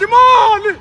imali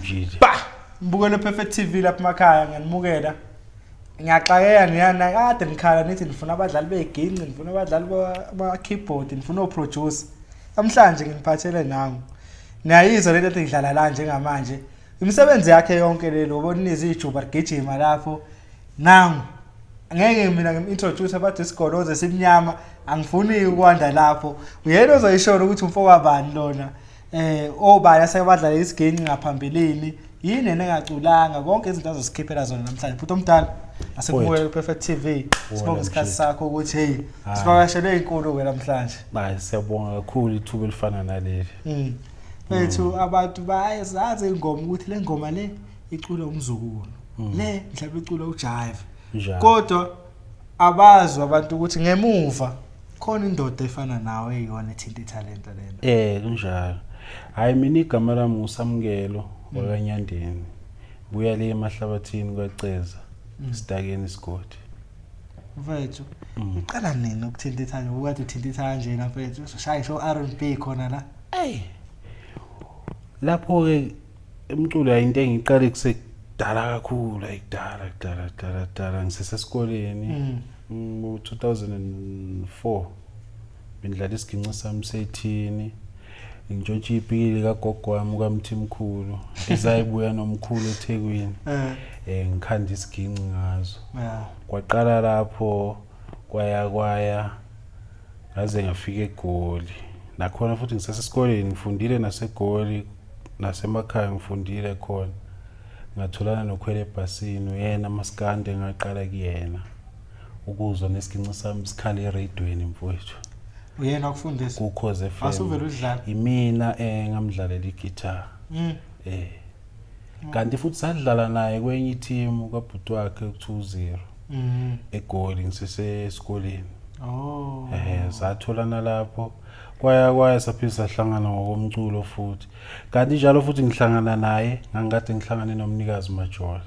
mjidi mbukele Perfect TV lapha emakhaya ngiyanimukela ngiyaxakeka niyana kade ngikhala nithi ngifuna abadlali beginci ngifuna abadlali ba keyboard ngifuna uproducer namhlanje ngiphathele nangu niyayizwa lento ethi ngidlala la njengamanje imisebenzi yakhe yonke lelo ubonisa ijuba ligijima lapho nangu ngeke mina ngimintroduce abathi isigoloze simnyama angifuni ukwanda lapho uyena ozoyishona ukuthi umfoko wabani lona obani asebadlala isiginci ngaphambilini yini engaculanga konke izinto azosikhiphela zona namhlanje futhi omdala asekubukela Perfect TV sibonga isikhathi sakho ukuthi hey sivakashele inkulu ke namhlanje siyabonga kakhulu ithuba elifana naleli Bethu abantu bayazazi ingoma ukuthi le ngoma le icula umzukulu le mhlawumbe icula ujive kodwa abazi abantu ukuthi ngemuva khona indoda efana nawe eyona ethinta italent lena kunjalo hayi mina igama lami uSamkelo wakanyandeni buya le emahlabathini kwaceza Sitakeni isigodi mfethu iqala nini ukuthinta italent ukade uthinta italent nje mfethu shaya show R&B khona la lapho ke umculo ayinto engiqale kusedala kakhulu ayidala ngisesesikoleni ngo-2004 bendlala isiginci sami sethini ngintshontshe ipikili kagogo wami kaMthimkhulu ezayibuya nomkhulu eThekwini ngikhanda isiginci ngazo kwaqala lapho kwaya ngaze ngafika eGoli nakhona futhi ngisesesikoleni ngifundile naseGoli nasemakhaya ngifundile khona ngatholana noKhwelebhasini yena maskande ngaqala kuyena ukuzwa nesiginci sami sikhale eradioweni mfowethu uyena wakufundisa ukhoze FM asuvela udlala imina ngamdlalela igitara kanti futhi sadlala naye kwenye team kabhuti wakhe ku20 eGoli ngisesesikoleni satholana lapho kwaya saphisa sahlangana ngokomculo futhi kanti njalo futhi ngihlangana naye ngangikade ngihlangane nomnikazi Majola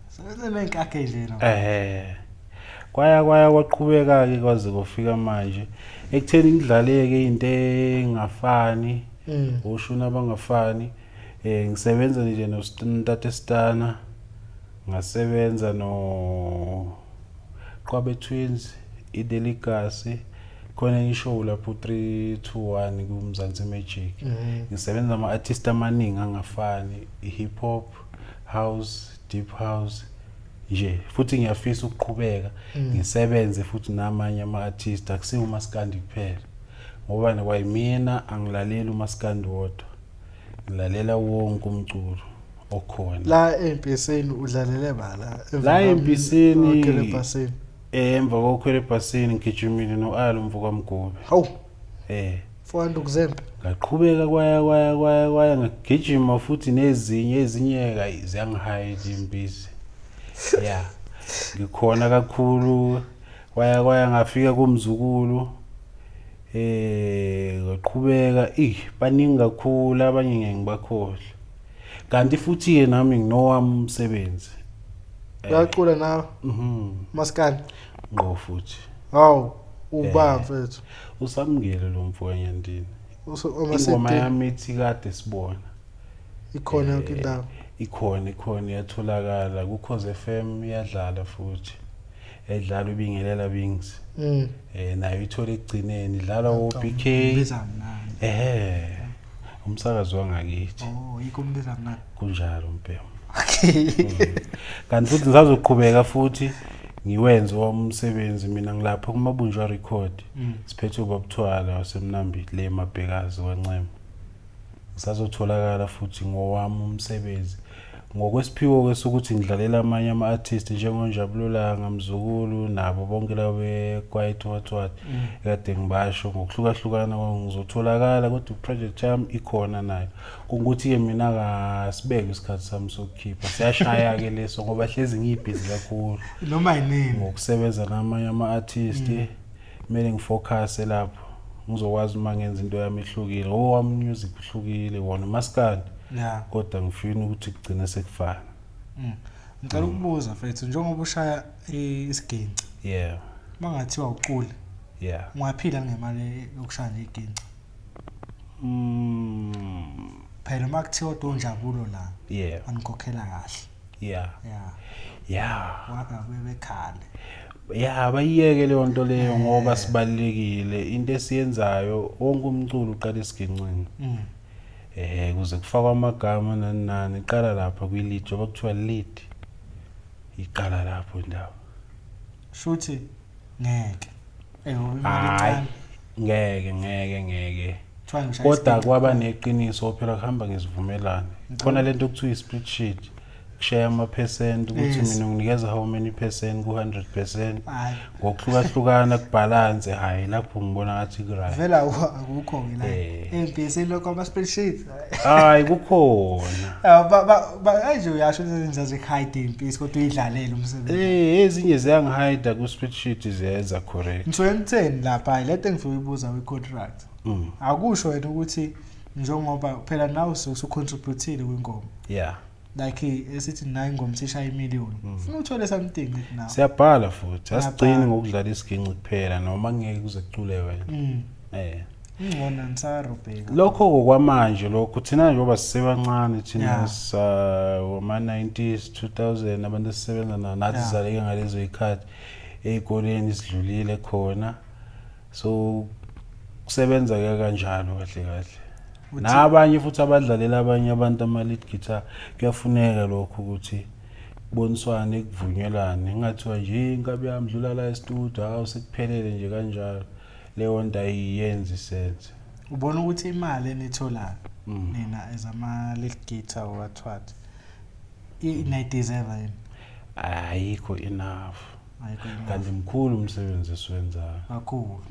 sele nkakhe nje no kwaya kwaqhubeka ke kwaze kufika manje ekutheni ngidlaleke into engafani ushuna abangafani ngisebenza nje noState Stana ngasebenza no Qabe Twins iDelicacy khona ngisho lapho 321 kuMzansi Magic ngisebenza ama artist amaningi angafani hip hop house deep house nje futhi ngiyafisa ukuqhubeka ngisebenze futhi namanye ama artist akusiwo uMaskandi kuphela ngoba kwayimina angilalela uMaskandi wodwa ngilalela wonke umculo okhona la eMpeseni udlalele bala la eMpeseni Khwelebhasini emva koKhwelebhasini ngijimile noAlo Mvukamgobe hawu fowanda ukuzembe ngaqhubeka kwaya ngigijima futhi nezinye ziyangihide impisi ngikhona kakhulu kwaya ngafika kuMzukulu ngaqhubeka baningi kakhulu abanye ngeke ngibakhohle kanti futhi nami nginowami umsebenzi uyacula nawe maskani ngqo futhi hawu uba mfethu uSamkelo lo mfowanyandini ingoma yami ithi kade sibona ikhona yonke indawo ikhona yatholakala kuKhoze FM iyadlala futhi edlala ubingelela bings nayo ithola egcineni idlala oBK umsakazo wangakithi yikho umbiza mna kunjalo mpela kanti futhi ngisazoqhubeka futhi ngiwenze umsebenzi mina ngilapha kumabunjwa record siphethe ubabuthwala wasemnambili le emabhekazi kwaNcema ngisazotholakala futhi ngowami umsebenzi ngokwesiphiwo kwesokuthi ngidlalela amanye ama artist njengoNjabulula ngamzukulu nabo bonke lawe kwayethu wathwathi kade ngibasho ngokuhlukahlukana ngizotholakala kodwa project yami ikhona nayo ukuthi ke mina kasibeke isikhathi sami sokukhipha siyashaya ke leso ngoba hlezi ngibhizi kakhulu noma yini ngokusebenza namanye ama artist kumele ngifocus lapho ngizokwazi uma ngenza into yami ihlukile owami music ihlukile wona maskandi kodwa ngifuna ukuthi kugcine sekufana ngicela ukubuza mfethu njengoba ushaya isiginci mangathiwa ucule ungaphila ngemali yokushaya iginci phela uma kuthiwa uNjabulo la yeah anikhokhela kahle waka bebekhale bayiyeke leyo nto leyo ngoba sibalekile into esiyenzayo wonke umculo uqala esiginqini kuze kufakwa amagama nani iqala lapha kwi-lead njengoba kuthiwa lead iqala lapho indawo shuthi ngeke ngeke kodwa kwaba neqiniso phela kuhamba ngesivumelano khona lento okuthiwa i-spreadsheet kushaya ama-percent ukuthi mina nginikeza how many percent ku-100% ngokuhlukahlukana kubalance hayi lapho ngibona ngathi ku-right vela akukho la empc lokho ama-spreadsheet hayi kukhona nje uyasho izinto zikahide impisi kodwa uyidlalela umsebenzi ezinye ziyangihide ku-spreadsheet ziyenza correct ngisuke ngitheni lapha lento engifuna ukuyibuza kwi-contract akusho wena ukuthi njengoba phela nawe usucontributile kwingoma like esithi nayi ingoma sishaya imiliyoni ufuna uthole something nawe siyabhala futhi asigcini ngokudlala isiginci kuphela noma ngeke kuze kucule wena ngibona nisarobheka lokho kokwamanje lokho thina njengoba sisebancane thina wama-90s 2000 abantu esisebenza nathi sizaleke ngalezo ikhathi ey'koleni sidlulile khona so kusebenza kanjalo kahle nabanye futhi abadlalela abanye abantu ama-lead guitar kuyafuneka lokho ukuthi kuboniswane kuvunyelwane ngingathiwa nje inkabi yami dlula la e-studio hawu sekuphelele nje kanjalo leyo nto ayiyenzi sense ubona ukuthi imali enitholayo nina as ama-lead guitar wathwathi inayidizeva yini ayikho enough kanti mkhulu umsebenzi esiwenzayo kakhulu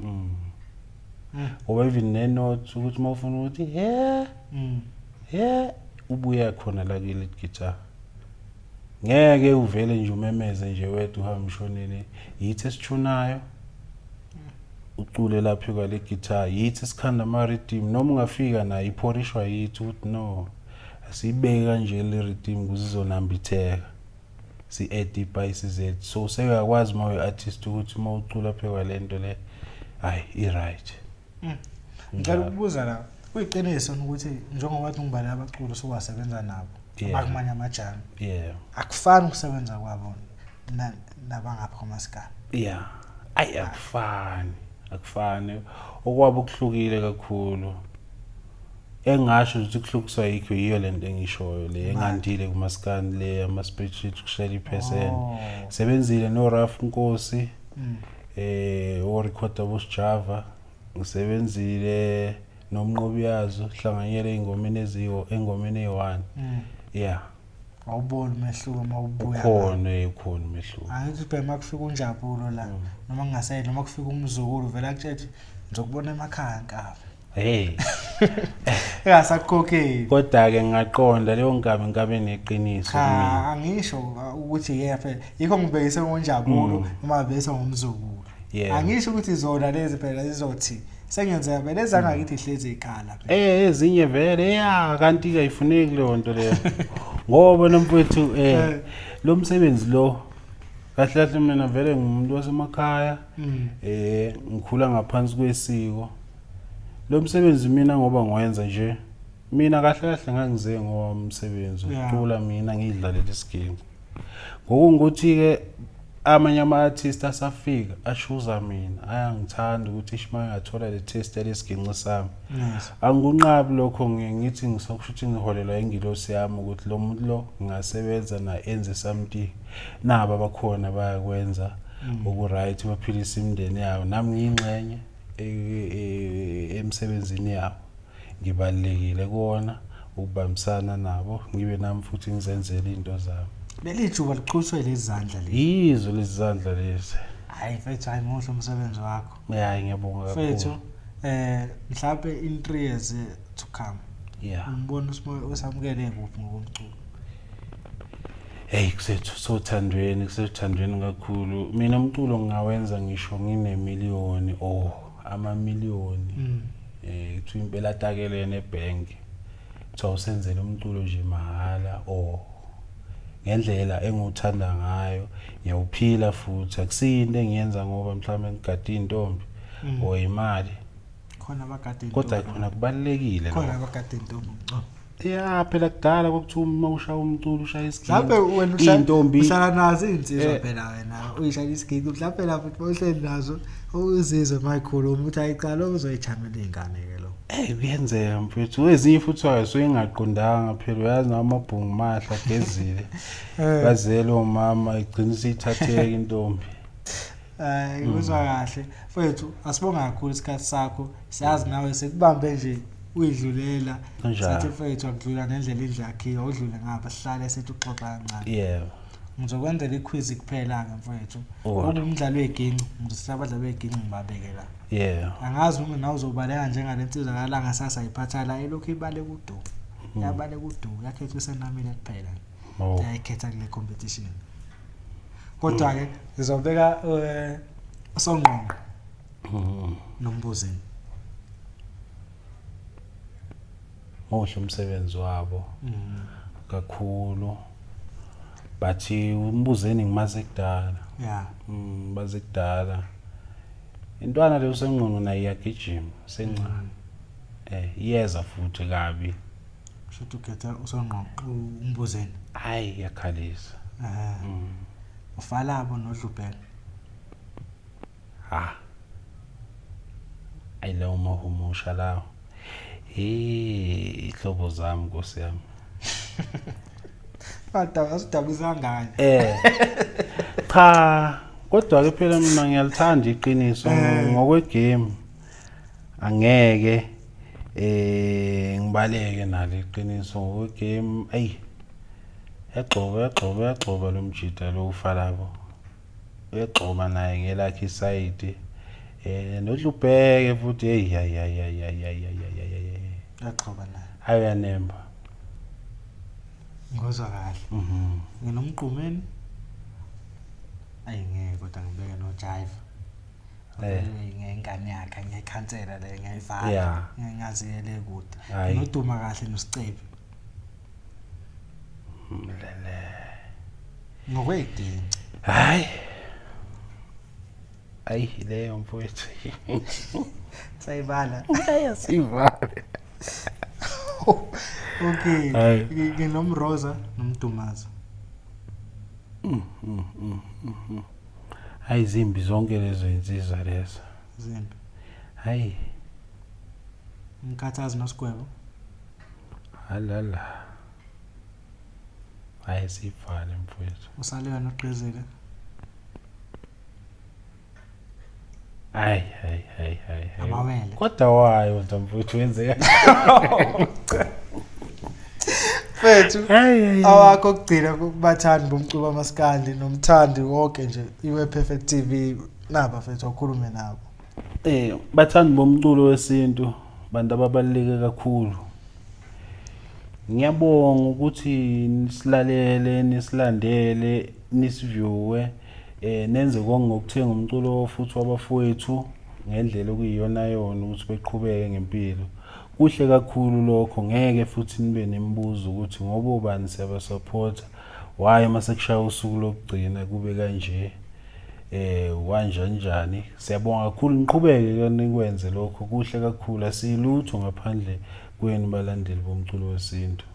ngoba even nenote ukuthi uma ufuna ukuthi ubuya khona la kwi-lead guitar ngeke uvele nje umemeze nje wedwa uhambe umshonele yithi esithunayo ucule lapho kwale guitar yithi esikhanda ama-rhythm noma ungafika nayo iphorishwa yithi ukuthi no asiyibeke kanje le rhythm kuzizonambitheka si-edipice zethu so seyakwazi uma uyi-artist ukuthi uma ucula phe kwalento le hayi i-right ngicela ukubuza la kuyiqiniso ukuthi njengoba wathi ngibala abaculi sowasebenza nabo abakumanye amajami akufani ukusebenza kwabo nabangapha kwamasikali akufani okwabo kuhlukile kakhulu engasho ukuthi kuhlukiswa yikho yiyo lento engishoyo le engandile kumasikani le ama-spreadsheet kushela i-percent sebenzile no-Raf Nkosi o-recorder bosijava ngisebenzile nomnqobiyazo hlanganyele ingomeni engomeni eyi-1 awuboni umehluko mawubuya khona umehluko angithi phela makufika uNjabulo la noma ngingasayini noma kufika uMzukulu vela kutshethi ngizokubona emakhaya nkaba engasakhokheli kodwa-ke ngingaqonda leyo nkabe neqiniso angisho ukuthi phela yikho ngibhekise ngoNjabulo noma bese ngoMzukulu angisho ukuthi zona lezi phela zizothi sengenzeka vele ezangakithi ihlezi ikhala ezinye vele kanti-ke ayifuneki leyo nto leyo ngoba nomfowethu lo msebenzi lo kahle kahle mina vele ngumuntu wasemakhaya ngikhula ngaphansi kwesiko lo msebenzi mina ngoba ngiwenza nje mina kahle kahle ngangize ngoba umsebenzi ucula mina ngidlalela isiginci ngokungukuthi-ke amanye ama-artist asafika ashuza mina ayangithanda ukuthi ishima ngathola le test yalesiginci sami angikunqabi lokho ngithi ngisokusho ukuthi ngiholelwa ingilosi yami ukuthi lo muntu lo ngingasebenza naye enze something nabo abakhona bayakwenza oku-right baphilisa imindeni yabo nami ngiyingxenye emsebenzini yabo ngibalulekile kuwona ukubambisana nabo ngibe nami futhi ngizenzele into zami leli juba liqhutshwe lezi zandla lezi yizo lezi zandla lezi hayi mfethu hayi muhle umsebenzi wakho ngiyabonga kakhulu mfethu mhlawumbe in 3 years to come umbona usamukele kuphi ngokomculo kusothandweni kakhulu mina umculo ngingawenza ngisho nginemiliyoni amamiliyoni kuthi impela atakele nebhenki kuthiwa usenzele umculo nje mahala ngendlela engiwuthanda ngayo ngiyawuphila futhi akusiyinto engiyenza ngoba mhlawumbe ngigade intombi imali khona abagade kodwa khona kubalekile khona abagade intombi Yeah, phela kudala kokuthiwa uma ushaya umculo ushaya isiginci. Mhlawumbe wena intombi uhlala nazo insizwa phela wena uyishaya isiginci mhlawumbe lapho uhleli nazo uzizwe mayikhuluma ukuthi ayiqala uzoyichamela izingane ke lo. Kuyenzeka mfethu ezinye futhi ayisuke ingaqondanga phela uyazi namabhungu mahla gezile. Bazele umama igcina isithatheke intombi. Kuzwa kahle mfethu asibonga kakhulu isikhathi sakho siyazi nawe sekubambe nje uyidlulela sathi mfethu akudlula nendlela indlakhiyo udlule ngapha sihlale sethi uxoxa kancane. Yebo. Ngizokwenzela iquiz kuphela ke mfethu. Umdlalo weginci ngizosaba abadlali weginci ngibabekela. Yeah. Angazi uma nawe uzobaleka njengalensizwa kalanga sasa iphatha la elokhu ibale kudu. Yabale kudu yakhetha usenamile kuphela. Ayikhetha kule competition. Kodwa ke ngizobeka usongqongqo nombuzini. Muhle umsebenzi wabo kakhulu. Bathi umbuzeni ngimaze kudala. Yeah. Baze kudala. Intwana le usengqondo naye iyagijima sencane. Iyeza futhi kabi. Shothi ukhetha usongqongqo umbuzeni. Hayi yakhalisa. Ufalabo nodlubhela. Ayilo mahumusha lawo. Ihlobo zami Nkosi yami. Asidabuzanga ngani? Cha, kodwa ke phela mina ngiyalithanda iqiniso ngokwegame. Angeke ngibaleke nalo iqiniso ngokwegame. Yaxoba lo mjida lo ufalabo. Uyexoba naye ngelakhe iside. Nodlubheke futhi yaxoba naye. Ayanemba. Ngozwa kahle. Nginomqhumeni. Ayingeke kodwa ngibeke no jive. Ngengane yakhe ngiyikhansela le ngiyivala. Ngingaziyele kude. Noduma kahle nosicebi. Ngokwedini. Hayi leyo mfowethu. Sayibala. Ayasivala. Okay. Nginomroza nomdumaza. Hayi zimbi zonke lezo insizwa lezo. Zimbi. Hayi. Ngikhathazi nosigwebo. Halala. Hayi sivale mfowethu. Usalewa noqhezeka. Hayi. Amawele. Kodwa wayo mfowethu wenzeka. Mfethu awakho kugcina kubathandi bomculo bamaskandi nomthandi wonke nje iwe Perfect TV naba mfethu okhulume nabo. Bathandi bomculo wesintu bantu ababaluleke kakhulu. Ngiyabonga ukuthi nisilalele nisilandele nisiviewe nenze konke ngokuthenga umculo futhi wabafowethu ngendlela okuyiyona yona ukuthi beqhubeke ngempilo. Kuhle kakhulu lokho ngeke futhi nibe nemibuzo ukuthi ngoba ubani siyaba support why mase kushaya usuku lokugcina kube kanje kanjani siyabonga kakhulu niqhubeke nikwenze lokho kuhle kakhulu asilutho ngaphandle kwenu balandeli bomculo wesintu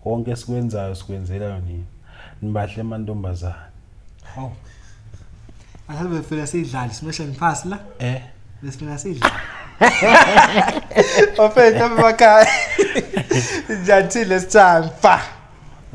konke sikwenzayo sikwenzela nini nibahle amantombazana asabe fela sidlala simesheni pass la lesifina sidlala Ofethu emakhaya. Njathile this time.